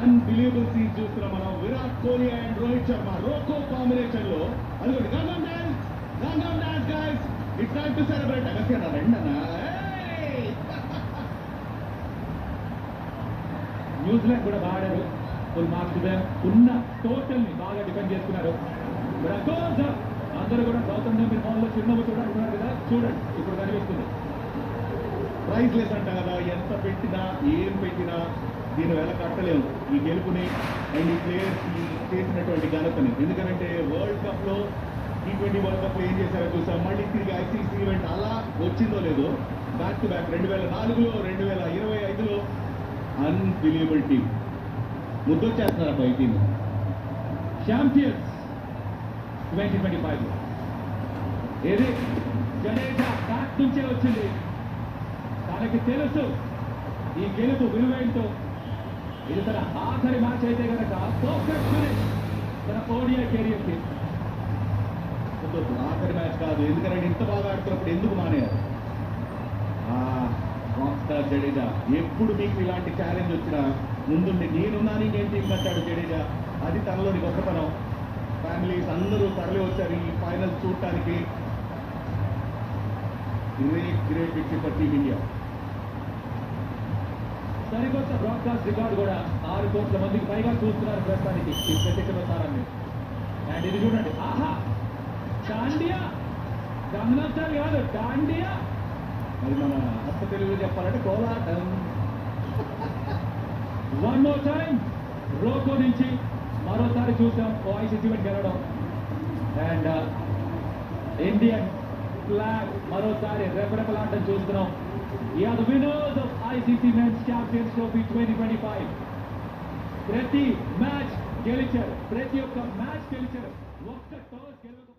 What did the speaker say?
Unbelievable scenes చూస్తున్నాం మనం. Virat Kohli and Rohit Sharma RoKo combination లో అదిగోండి గంగం dance guys, it's time to celebrate. అగస్త్యనా రెండనా న్యూజిలాండ్ కూడా బాగా ఆడారు. ఫుల్ మార్క్స్ ఉన్న టోటల్ ని బాగా డిఫెండ్ చేసుకున్నారు. అందరూ కూడా గౌతమ్ గంభీర్ ఫోన్ లో చిరునవ్వు చూడాలనుకున్నారు కదా, చూడండి ఇప్పుడు కనిపిస్తుంది. ప్రైజ్లెస్ అంట కదా, ఎంత పెట్టినా ఏం పెట్టినా దీని వెల కట్టలేము ఈ గెలుపుని అండ్ ఈ ప్లేయర్స్ చేసినటువంటి ఘనతని. ఎందుకంటే వరల్డ్ కప్ లో T20 వరల్డ్ కప్ లో ఏం చేశారో చూసాం. మళ్ళీ తిరిగి ICC ఈవెంట్ అలా వచ్చిందో లేదో బ్యాక్ టు బ్యాక్ 2004లో 2025లో అన్బిలీవబుల్ టీమ్. ముద్దొచ్చేస్తున్నారు అబ్బా ఈ టీం. ఛాంపియన్స్ 2025 ఏది జడేజా బ్యాక్ నుంచే వచ్చింది. తనకి తెలుసు ఈ గెలుపు విలువేంటో. ఇది తన ఆఖరి మ్యాచ్ అయితే కనుక పర్ఫెక్ట్ ఫినిష్ తన ఓడిఐ కెరియర్ కి. ఆఖరి మ్యాచ్ కాదు, ఎందుకంటే ఇంత బాగా ఆడుతున్నప్పుడు ఎందుకు మానేయారు? రాక్ స్టార్ జడేజా ఎప్పుడు మీకు ఇలాంటి ఛాలెంజ్ వచ్చినా ముందుండి నేనున్నాను నేను టీం కట్టాడు జడేజా. అది తనలోని గొప్పతనం. ఫ్యామిలీస్ అందరూ తరలి వచ్చారు ఈ ఫైనల్ చూడటానికి. Great victory for team India. సరికొత్త బ్రాడ్కాస్ట్ రికార్డు కూడా 6 కోట్ల మందికి పైగా చూస్తున్నారు ప్రస్తుతానికి ఈ ప్రత్యేకతారాన్ని. అండ్ ఇది చూడండి, ఆహా డాండియా, గమనించాలి కాదు డాండియా. అది మన హస్త తెలుగులో చెప్పాలంటే కోలాటం. వన్ మోర్ టైం రోకో నుంచి మరోసారి చూసాం ICC ఈవెంట్ గెలవడం. అండ్ ఇండియన్ ఫ్లాగ్ మరోసారి రెపరెపలాడటం చూస్తున్నాం. Yeah, the winners of ICC Men's Champions Trophy 2025. ప్రతి మ్యాచ్ గెలిచారు, ప్రతి ఒక్క మ్యాచ్ గెలిచారు. ఒక్క టాస్ గెలవ